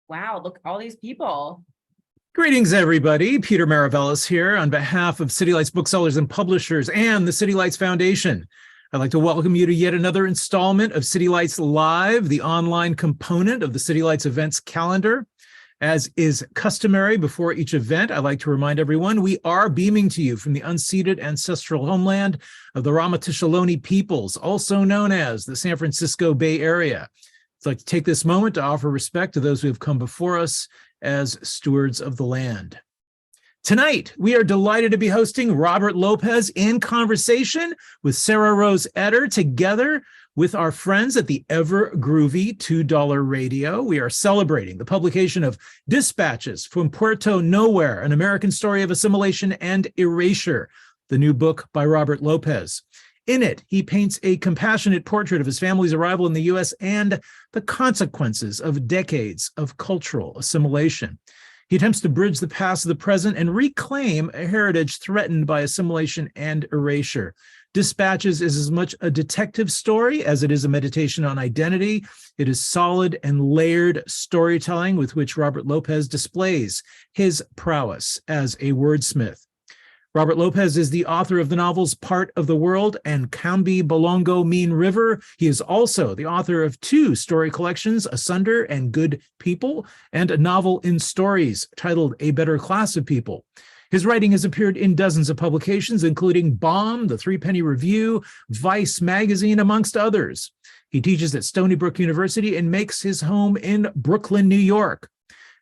Wow, look, all these people. Greetings, everybody. Peter Maravellis here on behalf of City Lights Booksellers and Publishers and the City Lights Foundation. I'd like to welcome you to yet another installment of City Lights Live, the online component of the City Lights events calendar. As is customary before each event, I'd like to remind everyone we are beaming to you from the unceded ancestral homeland of the Ramaytush peoples, also known as the San Francisco Bay Area. I'd like to take this moment to offer respect to those who have come before us as stewards of the land. Tonight, we are delighted to be hosting Robert Lopez in conversation with Sarah Rose Etter, together with our friends at the ever groovy $2 Radio. We are celebrating the publication of Dispatches From Puerto Nowhere, An American Story of Assimilation and Erasure, the new book by Robert Lopez. In it, he paints a compassionate portrait of his family's arrival in the U.S. and the consequences of decades of cultural assimilation. He attempts to bridge the past to the present and reclaim a heritage threatened by assimilation and erasure. Dispatches is as much a detective story as it is a meditation on identity. It is solid and layered storytelling with which Robert Lopez displays his prowess as a wordsmith. Robert Lopez is the author of the novels Part of the World and Cambi Bolongo Mean River. He is also the author of two story collections, Asunder and Good People, and a novel in stories titled A Better Class of People. His writing has appeared in dozens of publications, including Bomb, the Three Penny Review, Vice Magazine, amongst others. He teaches at Stony Brook University and makes his home in Brooklyn, New York.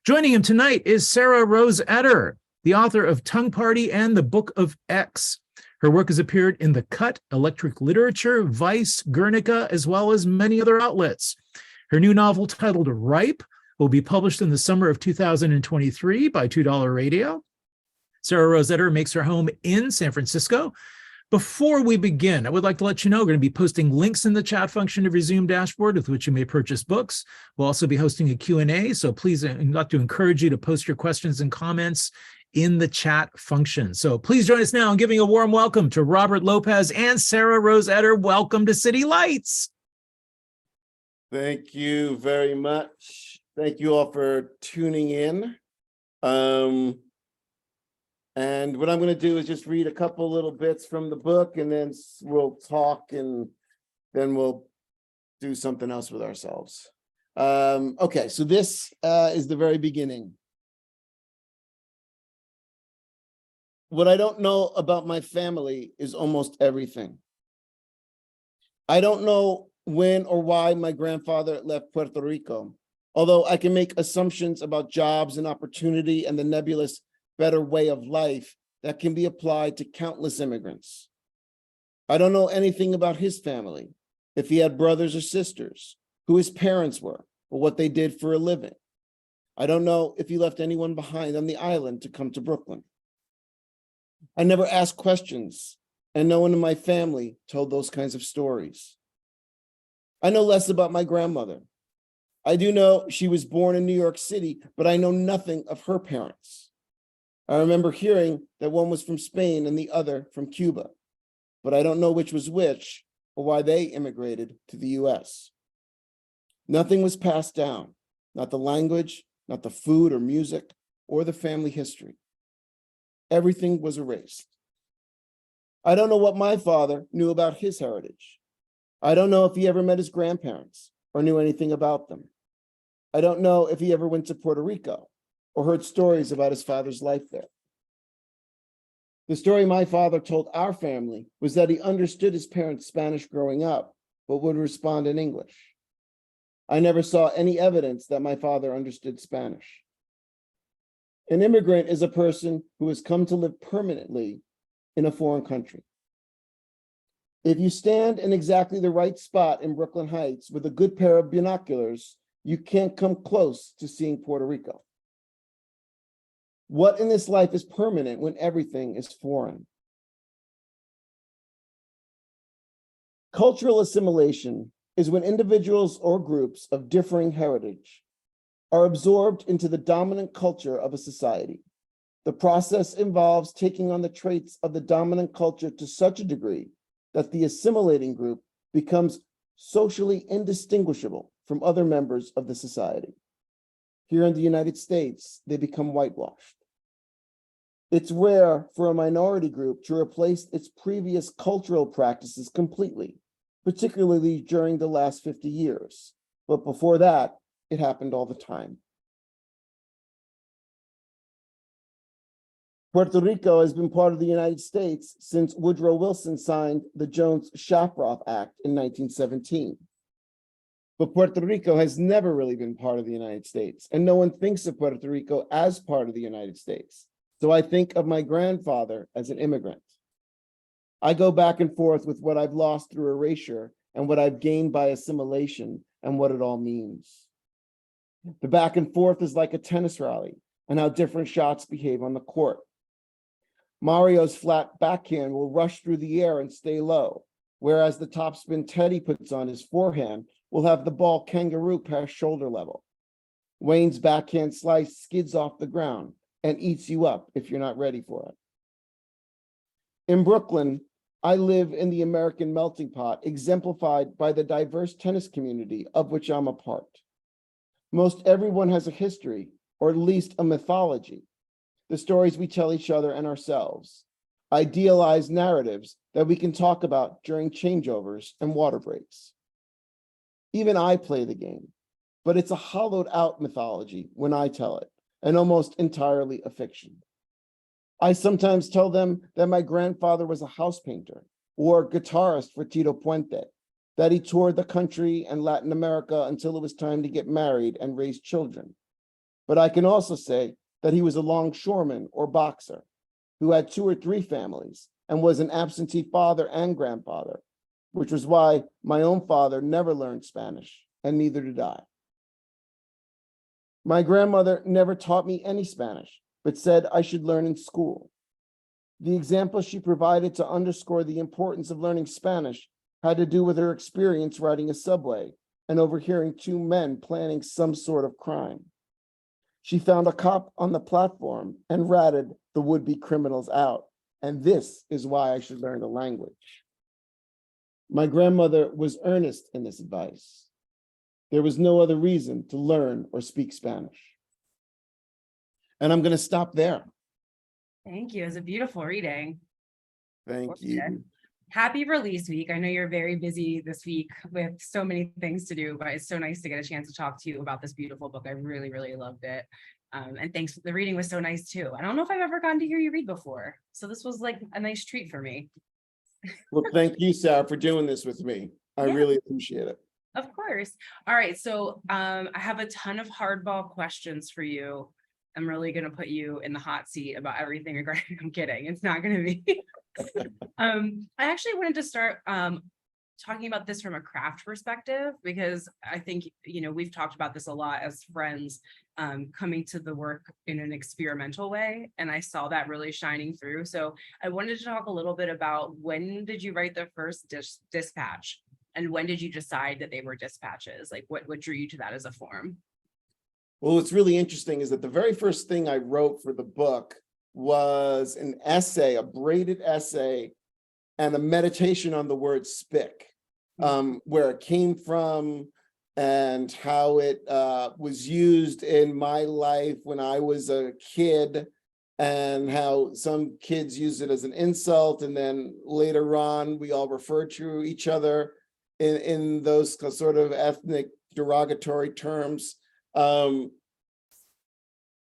Joining him tonight is Sarah Rose Etter, the author of Tongue Party and the Book of X. Her work has appeared in The Cut, Electric Literature, Vice, Guernica, as well as many other outlets. Her new novel titled Ripe will be published in the summer of 2023 by $2 Radio. Sarah Rose Etter makes her home in San Francisco. Before we begin, I would like to let you know we're going to be posting links in the chat function of your Zoom dashboard with which you may purchase books. We'll also be hosting a Q&A, so please, I'd like to encourage you to post your questions and comments in the chat function. So please join us now in giving a warm welcome to Robert Lopez and Sarah Rose Etter. Welcome to City Lights. Thank you very much. Thank you all for tuning in. And what I'm going to do is just read a couple little bits from the book, and then we'll talk, and then we'll do something else with ourselves. Okay, so this is the very beginning. What I don't know about my family is almost everything. I don't know when or why my grandfather left Puerto Rico, although I can make assumptions about jobs and opportunity and the nebulous better way of life that can be applied to countless immigrants. I don't know anything about his family, if he had brothers or sisters, who his parents were, or what they did for a living. I don't know if he left anyone behind on the island to come to Brooklyn. I never asked questions, and no one in my family told those kinds of stories. I know less about my grandmother. I do know she was born in New York City, but I know nothing of her parents. I remember hearing that one was from Spain and the other from Cuba, but I don't know which was which or why they immigrated to the US. Nothing was passed down, not the language, not the food or music, or the family history. Everything was erased. I don't know what my father knew about his heritage. I don't know if he ever met his grandparents or knew anything about them. I don't know if he ever went to Puerto Rico or heard stories about his father's life there. The story my father told our family was that he understood his parents' Spanish growing up, but would respond in English. I never saw any evidence that my father understood Spanish. An immigrant is a person who has come to live permanently in a foreign country. If you stand in exactly the right spot in Brooklyn Heights with a good pair of binoculars, you can't come close to seeing Puerto Rico. What in this life is permanent when everything is foreign? Cultural assimilation is when individuals or groups of differing heritage are absorbed into the dominant culture of a society. The process involves taking on the traits of the dominant culture to such a degree that the assimilating group becomes socially indistinguishable from other members of the society. Here in the United States, they become whitewashed. It's rare for a minority group to replace its previous cultural practices completely, particularly during the last 50 years. But before that, it happened all the time. Puerto Rico has been part of the United States since Woodrow Wilson signed the Jones-Shaproth Act in 1917. But Puerto Rico has never really been part of the United States, and no one thinks of Puerto Rico as part of the United States. So I think of my grandfather as an immigrant. I go back and forth with what I've lost through erasure and what I've gained by assimilation and what it all means. The back and forth is like a tennis rally and how different shots behave on the court. Mario's flat backhand will rush through the air and stay low, whereas the topspin Teddy puts on his forehand will have the ball kangaroo past shoulder level. Wayne's backhand slice skids off the ground and eats you up if you're not ready for it. In Brooklyn, I live in the American melting pot, exemplified by the diverse tennis community of which I'm a part. Most everyone has a history, or at least a mythology, the stories we tell each other and ourselves, idealized narratives that we can talk about during changeovers and water breaks. Even I play the game, but it's a hollowed out mythology when I tell it, and almost entirely a fiction. I sometimes tell them that my grandfather was a house painter or guitarist for Tito Puente, that he toured the country and Latin America until it was time to get married and raise children. But I can also say that he was a longshoreman or boxer who had 2 or 3 families and was an absentee father and grandfather, which was why my own father never learned Spanish, and neither did I. My grandmother never taught me any Spanish, but said I should learn in school. The example she provided to underscore the importance of learning Spanish had to do with her experience riding a subway and overhearing 2 men planning some sort of crime. She found a cop on the platform and ratted the would-be criminals out. And this is why I should learn the language. My grandmother was earnest in this advice. There was no other reason to learn or speak Spanish. And I'm going to stop there. Thank you. It was a beautiful reading. Thank you. Happy release week. I know you're very busy this week with so many things to do, but it's so nice to get a chance to talk to you about this beautiful book. I really, really loved it. And thanks. The reading was so nice too. I don't know if I've ever gotten to hear you read before. So this was like a nice treat for me. Well, thank you, Sarah, for doing this with me. I really appreciate it. Of course. All right. So I have a ton of hardball questions for you. I'm really going to put you in the hot seat about everything regarding. I'm kidding. It's not going to be. I actually wanted to start talking about this from a craft perspective, because I think, you know, we've talked about this a lot as friends, coming to the work in an experimental way. And I saw that really shining through. So I wanted to talk a little bit about, when did you write the first dispatch? And when did you decide that they were dispatches? Like what drew you to that as a form? Well, what's really interesting is that the very first thing I wrote for the book was an essay, a braided essay, and a meditation on the word spick, where it came from and how it was used in my life when I was a kid, and how some kids use it as an insult. And then later on, we all refer to each other in those sort of ethnic derogatory terms.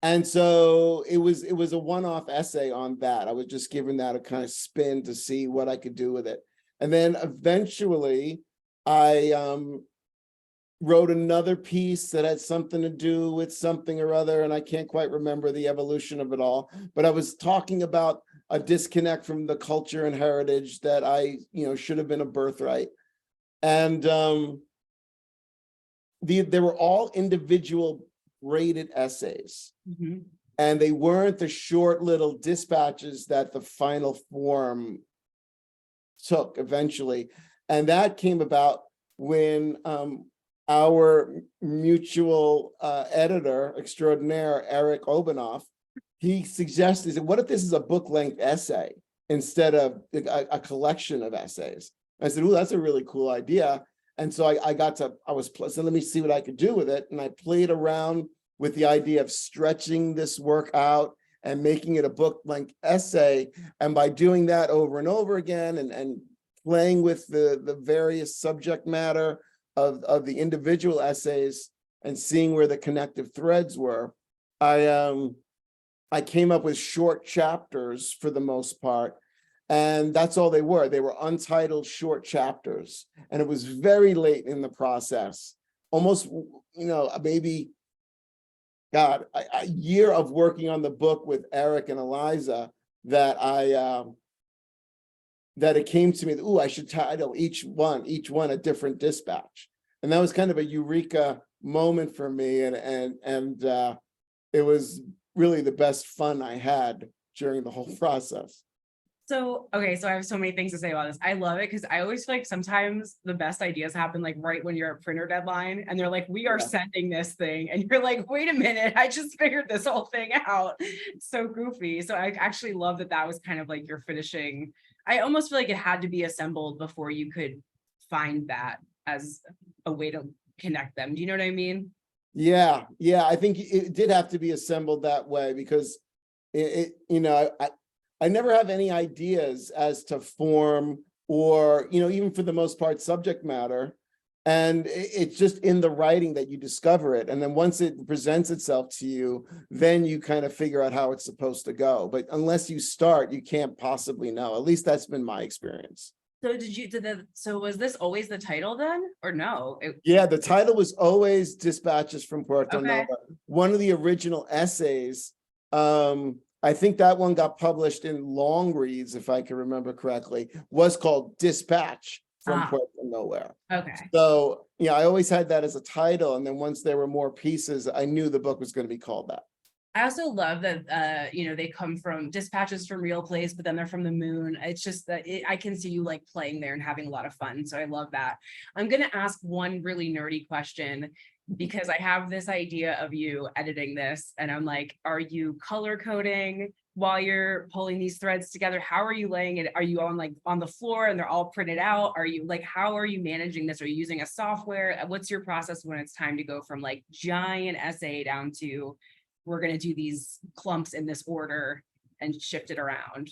And so it was a one-off essay on that. I was just giving that a kind of spin to see what I could do with it. And then eventually I wrote another piece that had something to do with something or other, and I can't quite remember the evolution of it all, but I was talking about a disconnect from the culture and heritage that I, should have been a birthright. And they were all individual braided essays. Mm-hmm. And they weren't the short little dispatches that the final form took eventually. And that came about when our mutual editor extraordinaire, Eric Obanoff, he suggested, what if this is a book-length essay instead of a collection of essays? I said, oh, that's a really cool idea. And so so let me see what I could do with it. And I played around with the idea of stretching this work out and making it a book-length essay. And by doing that over and over again and playing with the various subject matter of the individual essays and seeing where the connective threads were, I came up with short chapters for the most part. And that's all they were. They were untitled short chapters. And it was very late in the process, almost, maybe, God, a year of working on the book with Eric and Eliza that that it came to me that, ooh, I should title each one a different dispatch. And that was kind of a eureka moment for me. And it was really the best fun I had during the whole process. So, okay, so I have so many things to say about this. I love it because I always feel like sometimes the best ideas happen like right when you're at printer deadline and they're like, we are sending this thing. And you're like, wait a minute, I just figured this whole thing out. So goofy. So I actually love that that was kind of like your finishing. I almost feel like it had to be assembled before you could find that as a way to connect them. Do you know what I mean? Yeah. I think it did have to be assembled that way because I never have any ideas as to form or, even for the most part, subject matter. And it's just in the writing that you discover it. And then once it presents itself to you, then you kind of figure out how it's supposed to go. But unless you start, you can't possibly know. At least that's been my experience. So so was this always the title then or no? Yeah, the title was always Dispatches from Puerto Okay. Nowhere. One of the original essays, I think that one got published in Long Reads, if I can remember correctly, was called Dispatch from Puerto Nowhere. Okay. So, I always had that as a title. And then once there were more pieces, I knew the book was going to be called that. I also love that, they come from dispatches from real place, but then they're from the moon. It's just that I can see you like playing there and having a lot of fun. So I love that. I'm going to ask one really nerdy question because I have this idea of you editing this and I'm like, are you color coding while you're pulling these threads together? How are you laying it? Are you on the floor and they're all printed out? Are you how are you managing this? Are you using a software? What's your process when it's time to go from like giant essay down to we're going to do these clumps in this order and shift it around?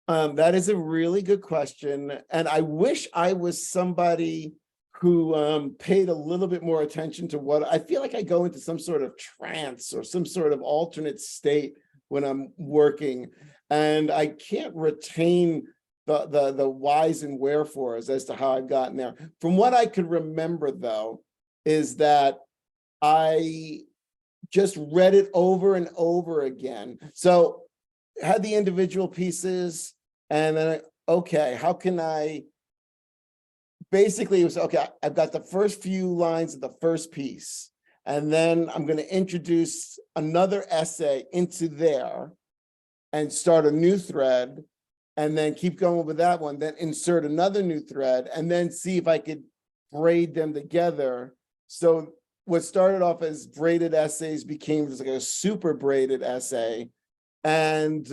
That is a really good question. And I wish I was somebody who paid a little bit more attention to what I feel like I go into some sort of trance or some sort of alternate state when I'm working. And I can't retain the whys and wherefores as to how I've gotten there. From what I could remember, though, is that I just read it over and over again. So had the individual pieces and then, okay, how can I, basically it was, okay, I've got the first few lines of the first piece, and then I'm going to introduce another essay into there and start a new thread, and then keep going with that one, then insert another new thread, and then see if I could braid them together. So what started off as braided essays became just like a super braided essay. And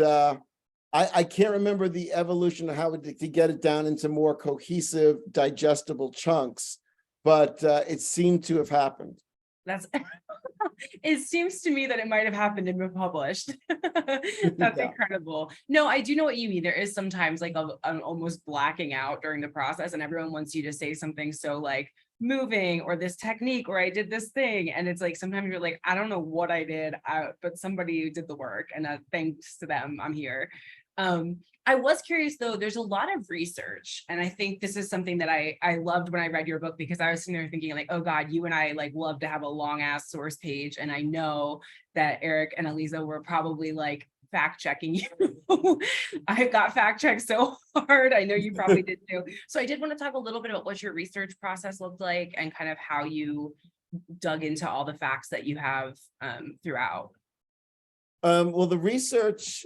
I can't remember the evolution of how to get it down into more cohesive, digestible chunks, but it seemed to have happened. That's it seems to me that it might have happened and been published. That's incredible. No, I do know what you mean. There is sometimes like I'm almost blacking out during the process and everyone wants you to say something so like moving or this technique or I did this thing. And it's like sometimes you're like, I don't know what I did, but somebody did the work and thanks to them, I'm here. I was curious though, there's a lot of research. And I think this is something that I loved when I read your book, because I was sitting there thinking like, oh God, you and I like love to have a long ass source page. And I know that Eric and Eliza were probably like fact checking you. I got fact checked so hard. I know you probably did too. So I did want to talk a little bit about what your research process looked like and kind of how you dug into all the facts that you have throughout. Well, the research,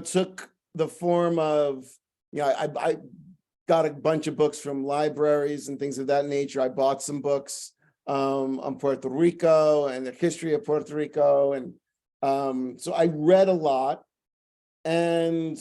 took the form of, I got a bunch of books from libraries and things of that nature. I bought some books on Puerto Rico and the history of Puerto Rico. And so I read a lot. And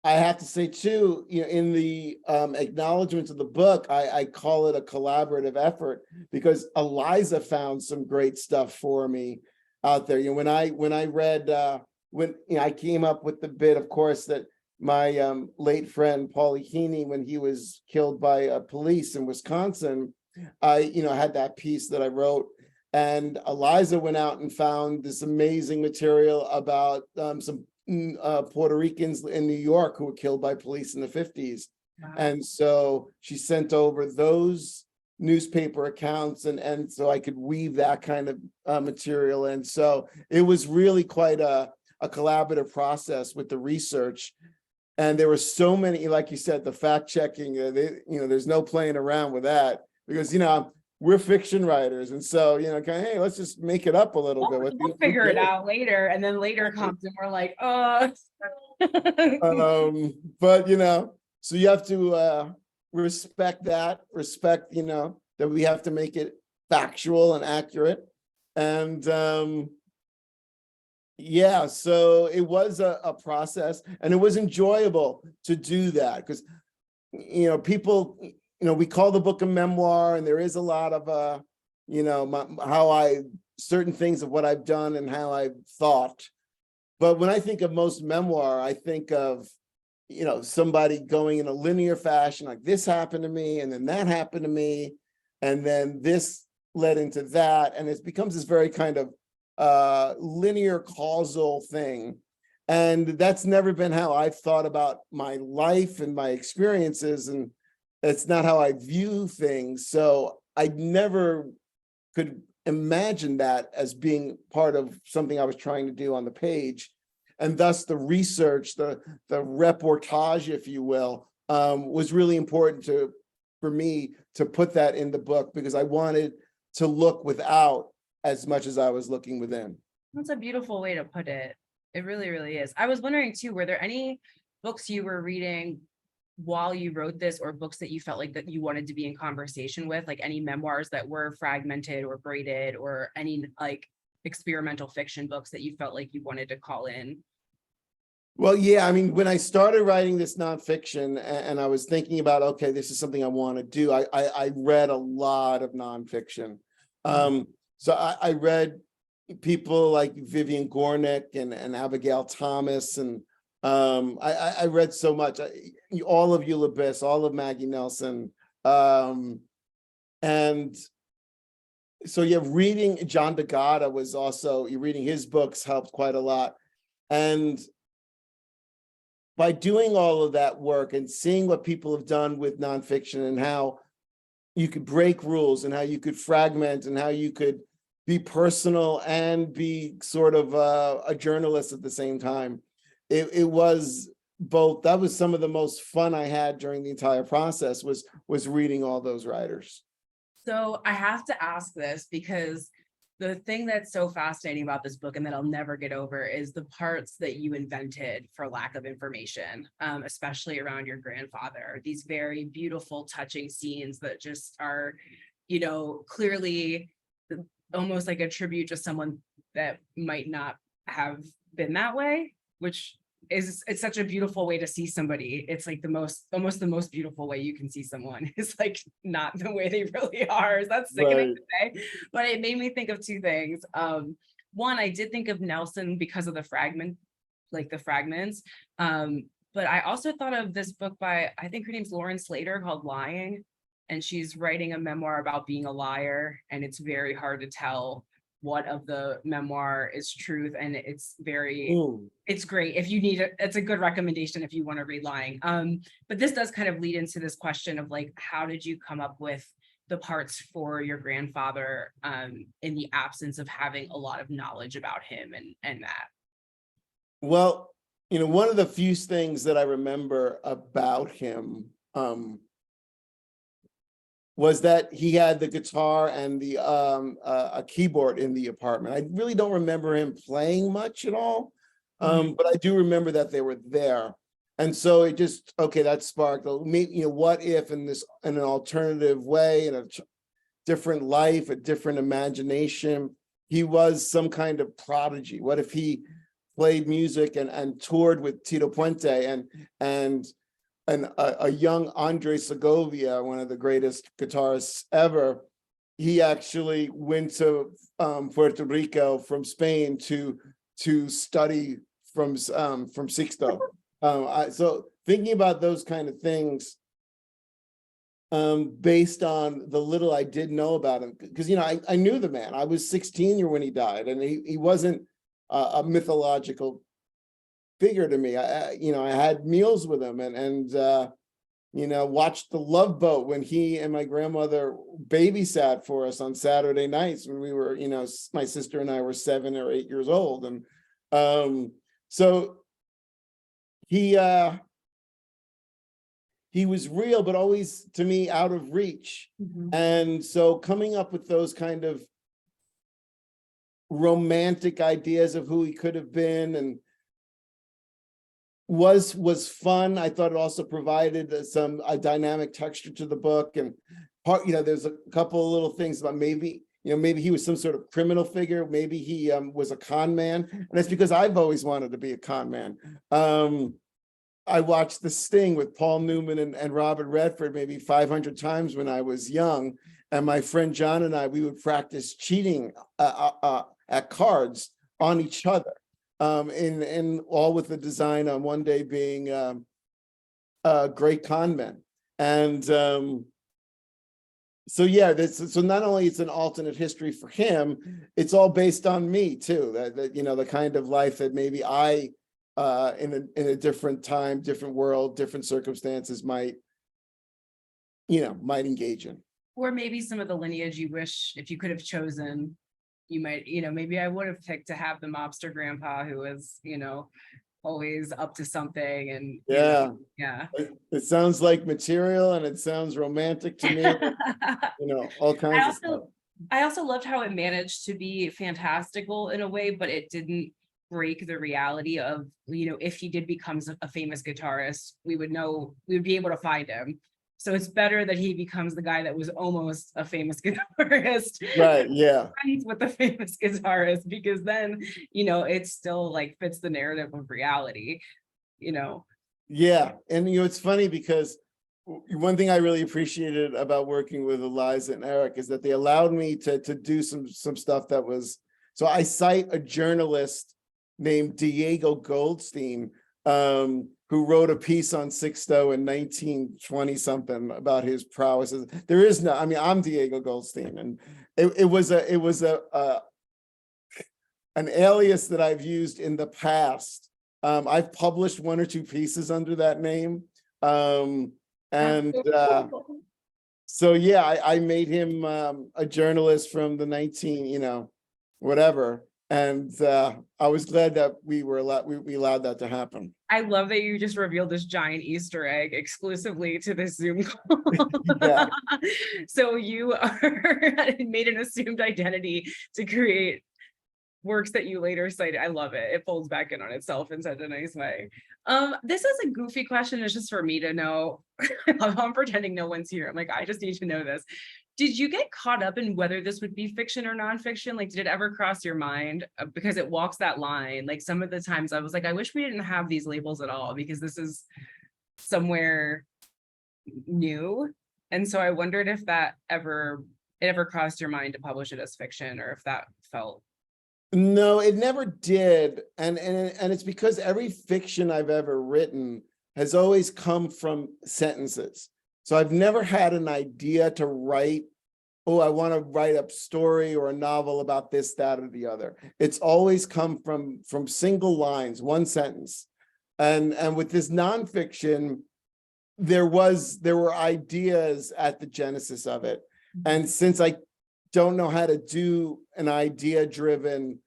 I have to say too, in the acknowledgments of the book, I call it a collaborative effort because Eliza found some great stuff for me out there. When I read I came up with the bit, of course, that my late friend Paulie Heaney, when he was killed by police in Wisconsin, I had that piece that I wrote. And Eliza went out and found this amazing material about some Puerto Ricans in New York who were killed by police in the 50s. Wow. And so she sent over those newspaper accounts and so I could weave that kind of material. And so it was really quite a collaborative process with the research. And there were so many, like you said, the fact checking, there's no playing around with that because, we're fiction writers. And so, hey, let's just make it up a little bit. We'll figure it out later. And then later comes and we're like, oh. But, so you have to respect that, that we have to make it factual and accurate. And yeah, so it was a process and it was enjoyable to do that because, people, we call the book a memoir and there is a lot of, certain things of what I've done and how I've thought. But when I think of most memoir, I think of, somebody going in a linear fashion, like this happened to me and then that happened to me. And then this led into that. And it becomes this very kind of linear causal thing. And that's never been how I've thought about my life and my experiences. And that's not how I view things. So I never could imagine that as being part of something I was trying to do on the page. And thus the research, the reportage, if you will, was really important for me to put that in the book because I wanted to look without as much as I was looking within. That's a beautiful way to put it. It really, really is. I was wondering too, were there any books you were reading while you wrote this or books that you felt like that you wanted to be in conversation with, like any memoirs that were fragmented or braided or any like experimental fiction books that you felt like you wanted to call in? Well, yeah, I mean, when I started writing this nonfiction and I was thinking about, okay, this is something I want to do, I read a lot of nonfiction. So I read people like Vivian Gornick and Abigail Thomas, and I read so much. All of Eula Biss, all of Maggie Nelson. And so yeah, reading John D'Agata was also, reading his books helped quite a lot. And by doing all of that work and seeing what people have done with nonfiction and how you could break rules and how you could fragment and how you could be personal and be sort of a journalist at the same time, it was both. That was some of the most fun I had during the entire process was reading all those writers. So I have to ask this because the thing that's so fascinating about this book and that I'll never get over is the parts that you invented for lack of information, especially around your grandfather. These very beautiful, touching scenes that just are, clearly almost like a tribute to someone that might not have been that way, which it's such a beautiful way to see somebody. It's like almost the most beautiful way you can see someone is like not the way they really are. Is that sickening to say? But it made me think of two things. One, I did think of Nelson because of the fragments. But I also thought of this book by, I think her name's Lauren Slater, called Lying. And she's writing a memoir about being a liar. And it's very hard to tell what of the memoir is truth. And it's it's great. If you need it, it's a good recommendation if you want to read Lying. But this does kind of lead into this question of like, how did you come up with the parts for your grandfather in the absence of having a lot of knowledge about him and that? Well, one of the few things that I remember about him was that he had the guitar and the a keyboard in the apartment. I really don't remember him playing much at all, but I do remember that they were there. And so it just, okay, that sparked, what if in an alternative way, in a different life, a different imagination, he was some kind of prodigy? What if he played music and toured with Tito Puente and a young Andre Segovia, one of the greatest guitarists ever. He actually went to Puerto Rico from Spain to study from Sixto. So thinking about those kind of things, based on the little I did know about him, because I knew the man. I was 16 when he died, and he wasn't a mythological figure to me. I had meals with him and watched the Love Boat when he and my grandmother babysat for us on Saturday nights when we were, my sister and I were 7 or 8 years old. And so he was real, but always to me out of reach. Mhm. And so coming up with those kind of romantic ideas of who he could have been and was fun. I thought it also provided a dynamic texture to the book. And there's a couple of little things about maybe he was some sort of criminal figure. Maybe he was a con man. And that's because I've always wanted to be a con man. I watched The Sting with Paul Newman and Robert Redford maybe 500 times when I was young. And my friend John and we would practice cheating at cards on each other. In all with the design on one day being great con men. And so not only it's an alternate history for him, it's all based on me too. That the kind of life that maybe I in a different time, different world, different circumstances might engage in. Or maybe some of the lineage you wish, if you could have chosen, you might, maybe I would have picked to have the mobster grandpa who was, always up to something. And Yeah. yeah. It sounds like material and it sounds romantic to me. All kinds of stuff. I also loved how it managed to be fantastical in a way, but it didn't break the reality of, if he did become a famous guitarist, we would be able to find him. So it's better that he becomes the guy that was almost a famous guitarist. Right, yeah. Friends with the famous guitarist, because then, it still like fits the narrative of reality, Yeah, and it's funny because one thing I really appreciated about working with Eliza and Eric is that they allowed me to do some stuff that was, so I cite a journalist named Diego Goldstein, who wrote a piece on Sixto in 1920 something about his prowess. There is no, I'm Diego Goldstein, and it was an alias that I've used in the past. I've published 1 or 2 pieces under that name. So yeah, I made him a journalist from the 19, whatever. And I was glad that we allowed that to happen. I love that you just revealed this giant Easter egg exclusively to this Zoom call. Yeah. So you made an assumed identity to create works that you later cited. I love it. It folds back in on itself in such a nice way. This is a goofy question. It's just for me to know. I'm pretending no one's here. I'm like, I just need to know this. Did you get caught up in whether this would be fiction or nonfiction? Like, did it ever cross your mind? Because it walks that line. Like some of the times I was like, I wish we didn't have these labels at all, because this is somewhere new. And so I wondered if it ever crossed your mind to publish it as fiction, or if that felt. No, it never did. And it's because every fiction I've ever written has always come from sentences. So I've never had an idea to write, I want to write a story or a novel about this, that, or the other. It's always come from single lines, one sentence. And with this nonfiction, there were ideas at the genesis of it. And since I don't know how to do an idea-driven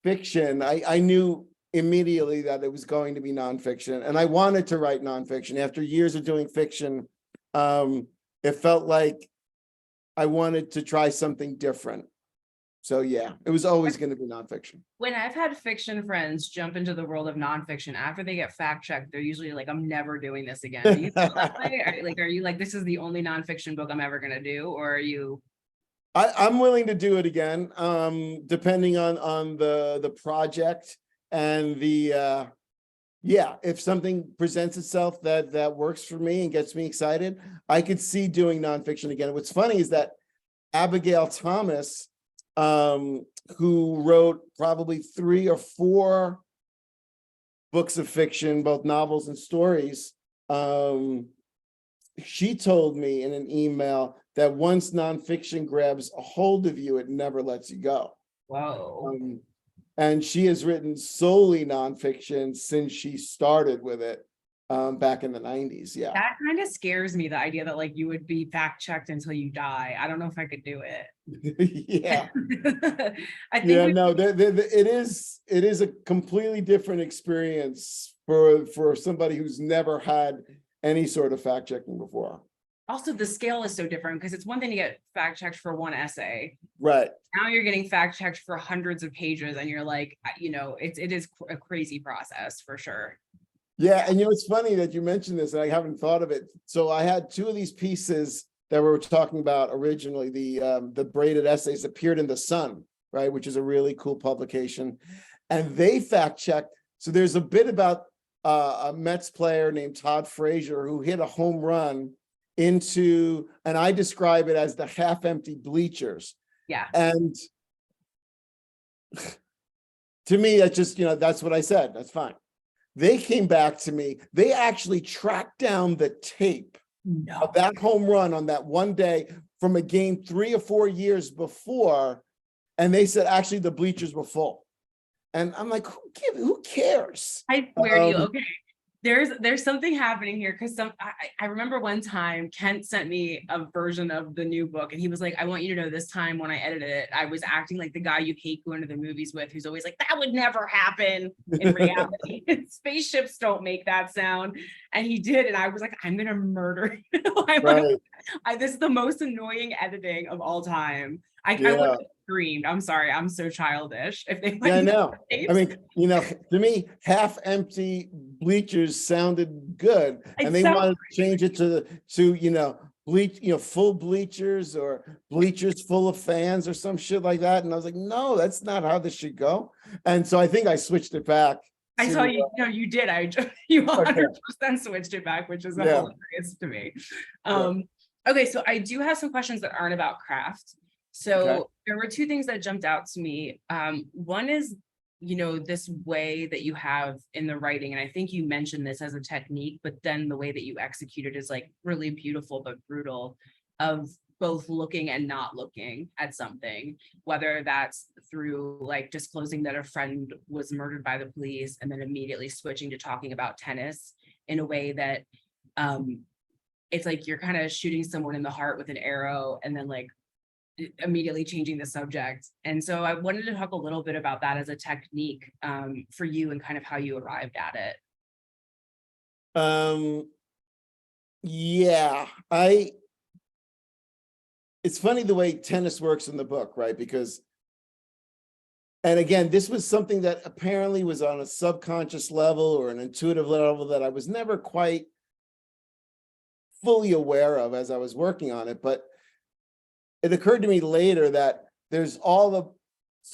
fiction, I knew immediately that it was going to be nonfiction, and I wanted to write nonfiction. After years of doing fiction, it felt like I wanted to try something different. So yeah, it was always going to be nonfiction. When I've had fiction friends jump into the world of nonfiction, after they get fact checked, they're usually like, I'm never doing this again. Do you feel that way? Are you like, this is the only nonfiction book I'm ever going to do? Or are you? I'm willing to do it again, depending on the project And yeah, if something presents itself that works for me and gets me excited, I could see doing nonfiction again. What's funny is that Abigail Thomas, who wrote probably 3 or 4 books of fiction, both novels and stories, she told me in an email that once nonfiction grabs a hold of you, it never lets you go. Whoa. And she has written solely nonfiction since she started with it back in the 90s. Yeah. That kind of scares me, the idea that like you would be fact checked until you die. I don't know if I could do it. Yeah. I think Yeah, no, it is a completely different experience for somebody who's never had any sort of fact checking before. also the scale is so different because it's one thing to get fact checked for one essay. Right. Now you're getting fact checked for hundreds of pages and you're like, you know, it is a crazy process for sure. Yeah, and you know, it's funny that you mentioned this, and I haven't thought of it. So I had 2 of these pieces that we were talking about originally. The braided essays appeared in The Sun, right, which is a really cool publication, and they fact checked. So there's a bit about a Mets player named Todd Frazier who hit a home run into, and I describe it as the half-empty bleachers. Yeah. And to me, that's just, you know, that's what I said. That's fine. They came back to me. They actually tracked down the tape of that home run on that one day from a game 3 or 4 years before. And they said, actually, the bleachers were full. And I'm like, who cares? I swear to you, okay. There's something happening here because I remember one time Kent sent me a version of the new book and he was like, I want you to know this time when I edited it, I was acting like the guy you hate going to the movies with, who's always like, that would never happen in reality. Spaceships don't make that sound. And he did. And I was like, I'm going to murder you. This is the most annoying editing of all time. I would have screamed. I'm sorry. I'm so childish. If they I know. I mean, you know, to me, half empty bleachers sounded good, and they wanted to change it to you know, full bleachers or bleachers full of fans or some shit like that. And I was like, no, that's not how this should go. And so I think I switched it back. I saw you. No, you did. You 100% switched it back, which is hilarious to me. Okay, so I do have some questions that aren't about craft. So there were 2 things that jumped out to me. One is, you know, this way that you have in the writing, and I think you mentioned this as a technique, but then the way that you execute it is like really beautiful but brutal, of both looking and not looking at something, whether that's through like disclosing that a friend was murdered by the police and then immediately switching to talking about tennis in a way that it's like you're kind of shooting someone in the heart with an arrow and then like immediately changing the subject. And so I wanted to talk a little bit about that as a technique for you and kind of how you arrived at it. Yeah, it's funny the way tennis works in the book, right? Because, and again, this was something that apparently was on a subconscious level or an intuitive level that I was never quite fully aware of as I was working on it. But it occurred to me later that there's so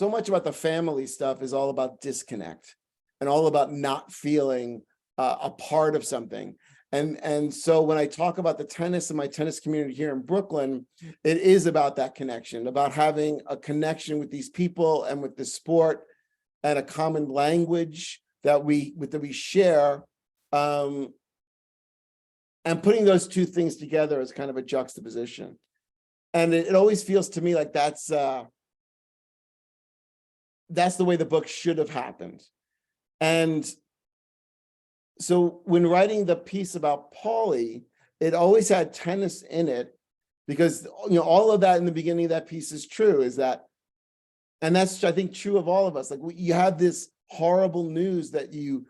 much about the family stuff is all about disconnect and all about not feeling a part of something. And so when I talk about the tennis and my tennis community here in Brooklyn, it is about that connection, about having a connection with these people and with the sport and a common language that we share, and putting those 2 things together as kind of a juxtaposition. And it always feels to me like that's the way the book should have happened. And so when writing the piece about Paulie, it always had tennis in it because, you know, all of that in the beginning of that piece is true, is that, and that's, I think, true of all of us. Like you have this horrible news that you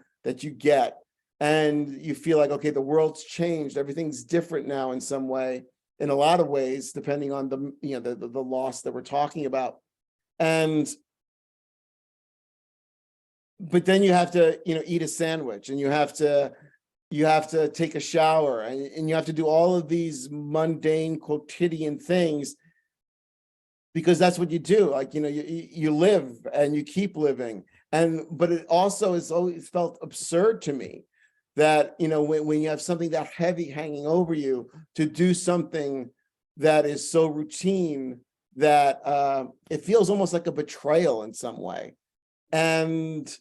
get and you feel like, okay, the world's changed. Everything's different now in some way, in a lot of ways, depending on the loss that we're talking about. But then you have to, you know, eat a sandwich, and you have to take a shower, and you have to do all of these mundane quotidian things because that's what you do. Like, you know, you live and you keep living. but it also has always felt absurd to me that, you know, when you have something that heavy hanging over you, to do something that is so routine that it feels almost like a betrayal in some way. And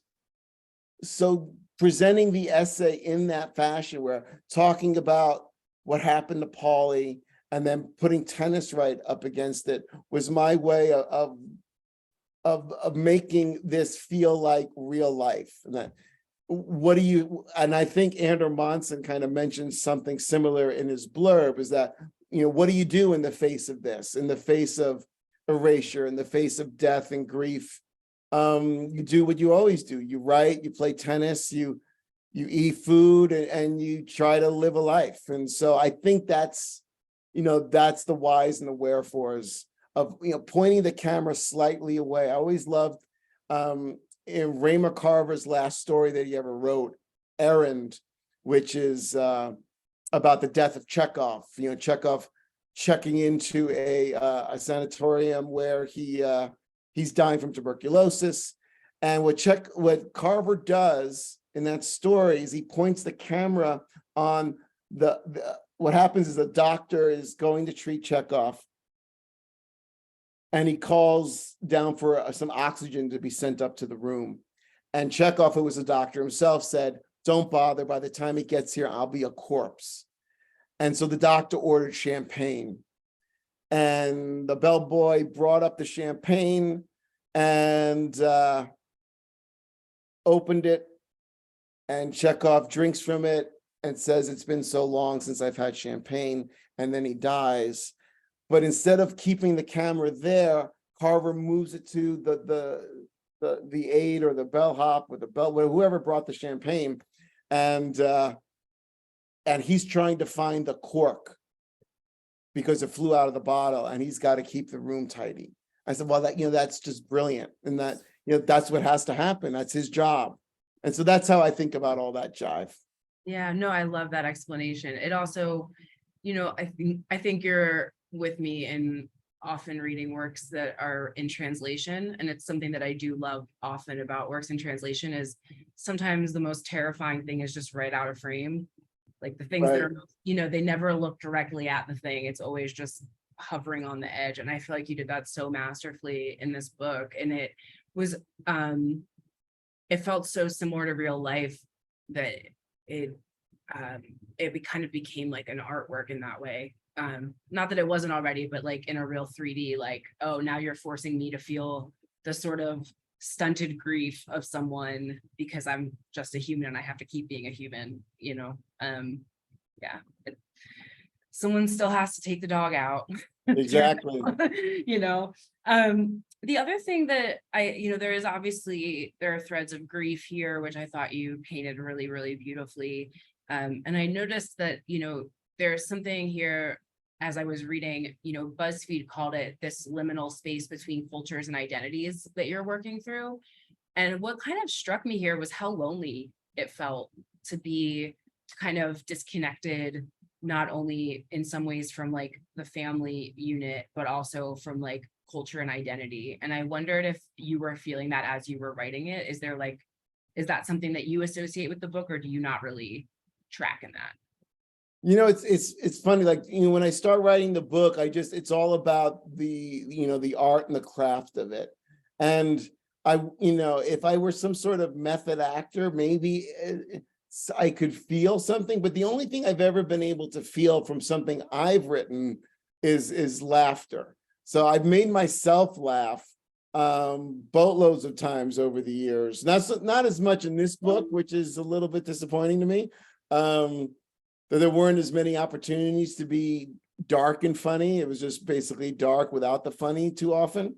so presenting the essay in that fashion, where talking about what happened to Paulie and then putting tennis right up against it, was my way of making this feel like real life. And that, what do you, and I think Andrew Monson kind of mentioned something similar in his blurb, is that, you know, what do you do in the face of this, in the face of erasure, in the face of death and grief? You do what you always do. You write, you play tennis, you eat food, and you try to live a life. And so I think that's, you know, that's the whys and the wherefores of, you know, pointing the camera slightly away. I always loved in Raymer Carver's last story that he ever wrote, Errand, which is about the death of Chekhov. You know, Chekhov checking into a sanatorium where he's dying from tuberculosis. And what Carver does in that story is he points the camera on what happens is the doctor is going to treat Chekhov, and he calls down for some oxygen to be sent up to the room. And Chekhov, who was a doctor himself, said, "Don't bother. By the time he gets here, I'll be a corpse." And so the doctor ordered champagne. And the bellboy brought up the champagne and opened it. And Chekhov drinks from it and says, "It's been so long since I've had champagne." And then he dies. But instead of keeping the camera there, Carver moves it to the aide or the bellhop or whoever brought the champagne, and he's trying to find the cork because it flew out of the bottle, and he's got to keep the room tidy. I said, well, that's just brilliant, and that's what has to happen. That's his job, and so that's how I think about all that jive. Yeah, no, I love that explanation. It also, I think you're with me in often reading works that are in translation. And it's something that I do love often about works in translation, is sometimes the most terrifying thing is just right out of frame. Like the things that are, they never look directly at the thing. It's always just hovering on the edge. And I feel like you did that so masterfully in this book. And it was, it felt so similar to real life that it kind of became like an artwork in that way. Not that it wasn't already, but like in a real 3D, like, oh, now you're forcing me to feel the sort of stunted grief of someone because I'm just a human and I have to keep being a human, someone still has to take the dog out. Exactly. The other thing that there is obviously, there are threads of grief here, which I thought you painted really, really beautifully. And I noticed that, there's something here as I was reading, BuzzFeed called it this liminal space between cultures and identities that you're working through. And what kind of struck me here was how lonely it felt to be kind of disconnected, not only in some ways from like the family unit, but also from like culture and identity. And I wondered if you were feeling that as you were writing it. Is that something that you associate with the book, or do you not really track in that? It's funny, like, when I start writing the book, it's all about the art and the craft of it. And if I were some sort of method actor, maybe I could feel something, but the only thing I've ever been able to feel from something I've written is laughter. So I've made myself laugh boatloads of times over the years. That's not as much in this book, which is a little bit disappointing to me. There weren't as many opportunities to be dark and funny. It was just basically dark without the funny too often.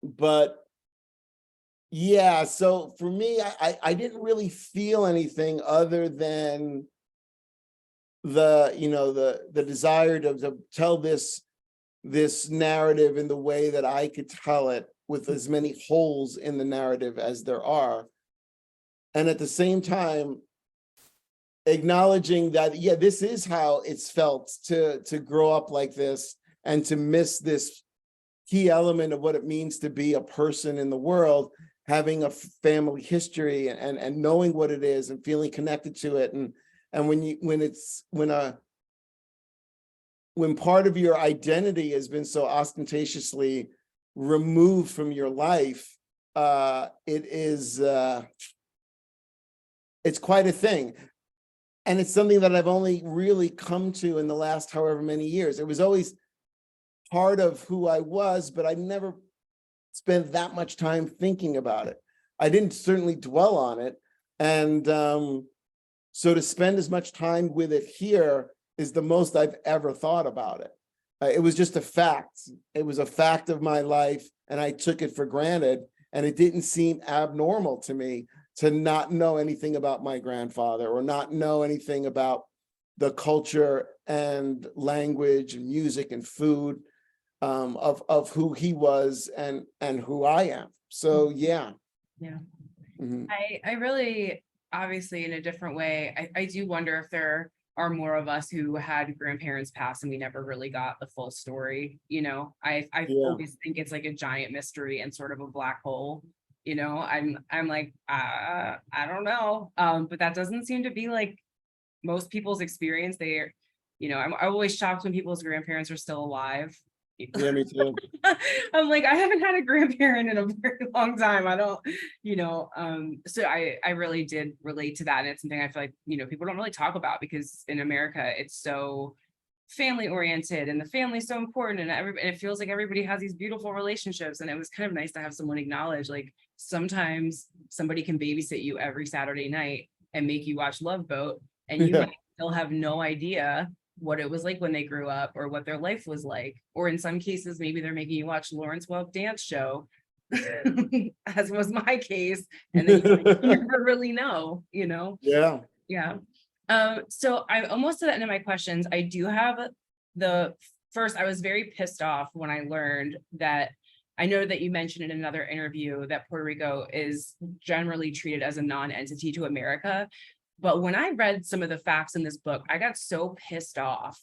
But yeah, so for me, I didn't really feel anything other than the desire to tell this narrative in the way that I could tell it, with as many holes in the narrative as there are. And at the same time, acknowledging that, this is how it's felt to grow up like this and to miss this key element of what it means to be a person in the world, having a family history and knowing what it is and feeling connected to it. And when part of your identity has been so ostentatiously removed from your life, it's quite a thing. And it's something that I've only really come to in the last however many years. It was always part of who I was, but I never spent that much time thinking about it. I didn't certainly dwell on it. And so to spend as much time with it here is the most I've ever thought about it. It was just a fact. It was a fact of my life, and I took it for granted. And it didn't seem abnormal to me to not know anything about my grandfather or not know anything about the culture and language and music and food of who he was and who I am. So yeah. Yeah. Mhm. I really, obviously in a different way, I do wonder if there are more of us who had grandparents pass and we never really got the full story. You know, I Yeah. always think it's like a giant mystery and sort of a black hole. You know, I'm like, I don't know. But that doesn't seem to be like most people's experience. They're, you know, I'm always shocked when people's grandparents are still alive. Yeah, me too. I'm like, I haven't had a grandparent in a very long time. I don't, you know, so I really did relate to that. And it's something I feel like, you know, people don't really talk about because in America, it's so family oriented and the family's so important. And it feels like everybody has these beautiful relationships. And it was kind of nice to have someone acknowledge, like, sometimes somebody can babysit you every Saturday night and make you watch Love Boat. And you might still have no idea what it was like when they grew up or what their life was like. Or in some cases, maybe they're making you watch Lawrence Welk dance show, as was my case. And then you never really know, you know? Yeah. Yeah. So I'm almost to the end of my questions. I do have the first, I was very pissed off when I learned that I know that you mentioned in another interview that Puerto Rico is generally treated as a non-entity to America. But when I read some of the facts in this book, I got so pissed off.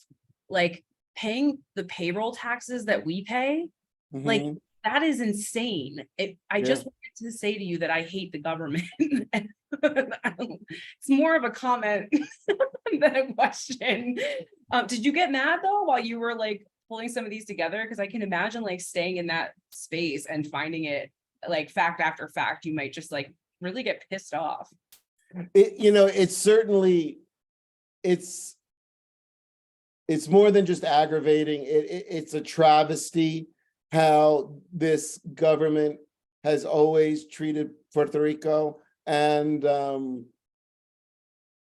Like, paying the payroll taxes that we pay, like, Mhm. that is insane. I just wanted to say to you that I hate the government. It's more of a comment than a question. Did you get mad though while you were like pulling some of these together? Because I can imagine like staying in that space and finding it like fact after fact, you might just like really get pissed off. You know, it's certainly, it's more than just aggravating. It's a travesty how this government has always treated Puerto Rico. And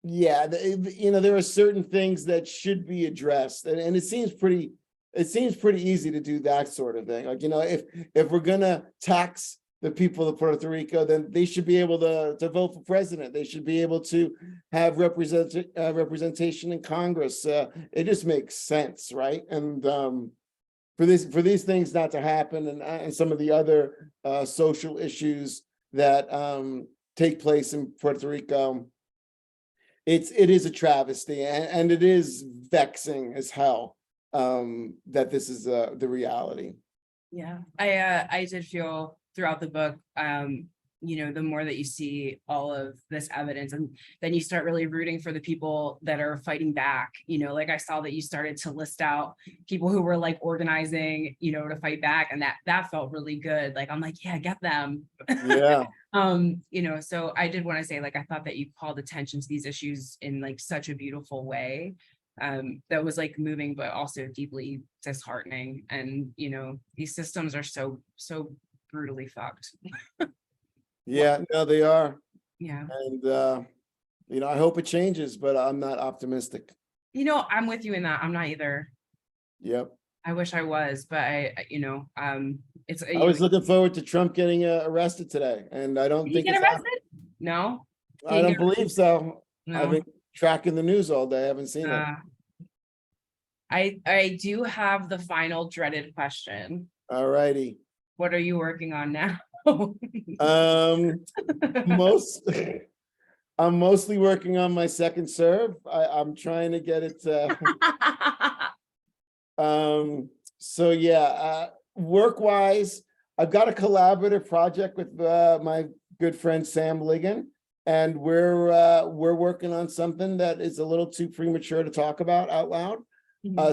yeah, you know, there are certain things that should be addressed, and it seems pretty easy to do that sort of thing. Like, you know, if we're gonna tax the people of Puerto Rico, then they should be able to vote for president. They should be able to have representation in Congress. It just makes sense, right? And for these things not to happen, and some of the other social issues that take place in Puerto Rico, it is a travesty, and it is vexing as hell that this is the reality. Yeah, I did feel throughout the book, you know, the more that you see all of this evidence, and then you start really rooting for the people that are fighting back. You know, like I saw that you started to list out people who were like organizing, you know, to fight back, and that felt really good. Like, I'm like, yeah, get them. Yeah. You know, so I did want to say, like, I thought that you called attention to these issues in like such a beautiful way. That was like moving, but also deeply disheartening. And, you know, these systems are so brutally fucked. Yeah, no, they are. Yeah. And you know, I hope it changes, but I'm not optimistic. You know, I'm with you in that. I'm not either. Yep. I wish I was, but you know, it's, I was looking forward to Trump getting arrested today, and I don't did he think get it's arrested? No. I don't believe so. I've No. been tracking the news all day. I haven't seen it. I do have the final dreaded question. All righty. What are you working on now? I'm mostly working on my second serve. I'm trying to get it. So yeah, work-wise, I've got a collaborative project with my good friend Sam Ligon, and we're working on something that is a little too premature to talk about out loud.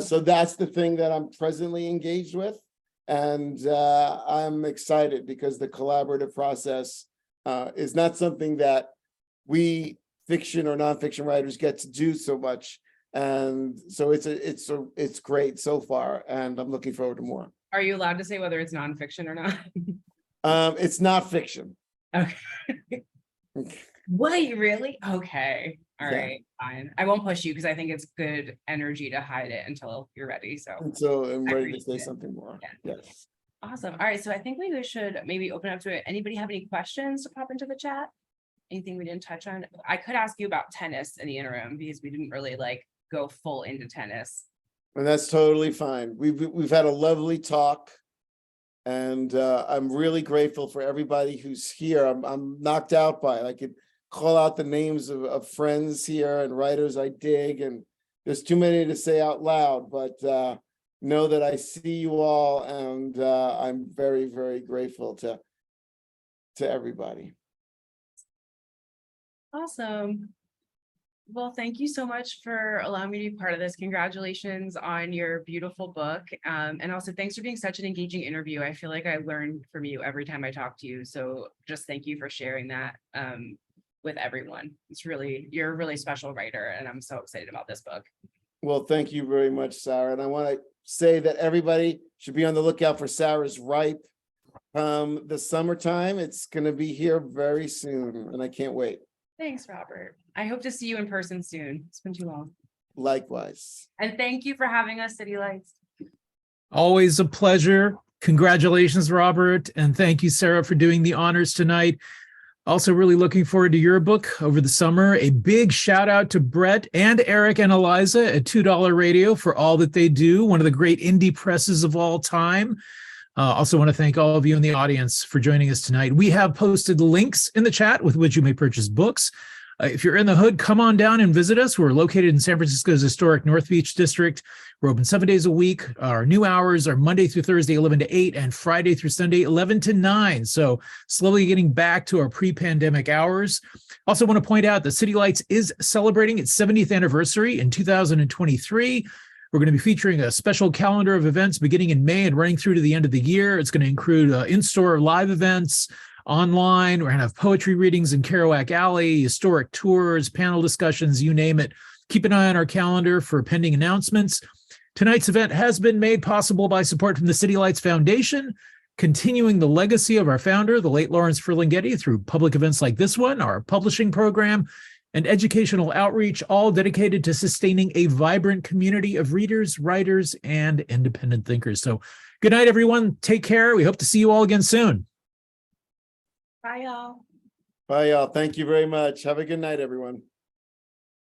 So that's the thing that I'm presently engaged with, and I'm excited because the collaborative process is not something that we fiction or nonfiction writers get to do so much, and so it's great so far, and I'm looking forward to more. Are you allowed to say whether it's nonfiction or not? It's not fiction. Okay. Wait, really? Okay. All Yeah. right, fine. I won't push you because I think it's good energy to hide it until you're ready. So And so I'm I ready to say appreciate it. something more. Yeah. Yes. awesome. All right, so I think we should maybe open up to it. Anybody have any questions to pop into the chat? Anything we didn't touch on? I could ask you about tennis in the interim because we didn't really like go full into tennis. And that's totally fine. We've had a lovely talk. And I'm really grateful for everybody who's here. I'm knocked out by it. I could call out the names of friends here and writers I dig, and there's too many to say out loud, but know that I see you all, and I'm very, very grateful to everybody. Awesome. Well, thank you so much for allowing me to be part of this. Congratulations on your beautiful book. And also thanks for being such an engaging interview. I feel like I learn from you every time I talk to you. So just thank you for sharing that with everyone. You're a really special writer, and I'm so excited about this book. Well, thank you very much, Sarah. And I want to say that everybody should be on the lookout for Sarah's Ripe. The summertime, it's going to be here very soon, and I can't wait. Thanks, Robert. I hope to see you in person soon. It's been too long. Likewise. And thank you for having us, City Lights. Always a pleasure. Congratulations, Robert. And thank you, Sarah, for doing the honors tonight. Also really looking forward to your book over the summer. A big shout out to Brett and Eric and Eliza at $2 Radio for all that they do. One of the great indie presses of all time. Also want to thank all of you in the audience for joining us tonight. We have posted links in the chat with which you may purchase books. If you're in the hood, come on down and visit us. We're located in San Francisco's historic North Beach district. We're open 7 days a week. Our new hours are Monday through Thursday, 11 to 8, and Friday through Sunday, 11 to 9. So slowly getting back to our pre-pandemic hours. Also want to point out that City Lights is celebrating its 70th anniversary in 2023. We're going to be featuring a special calendar of events beginning in May and running through to the end of the year. It's going to include in-store live events, online. We're going to have poetry readings in Kerouac Alley, historic tours, panel discussions, you name it. Keep an eye on our calendar for pending announcements. Tonight's event has been made possible by support from the City Lights Foundation, continuing the legacy of our founder, the late Lawrence Ferlinghetti, through public events like this one, our publishing program, and educational outreach, all dedicated to sustaining a vibrant community of readers, writers, and independent thinkers. So good night, everyone. Take care. We hope to see you all again soon. Bye, y'all. Bye, y'all. Thank you very much. Have a good night, everyone.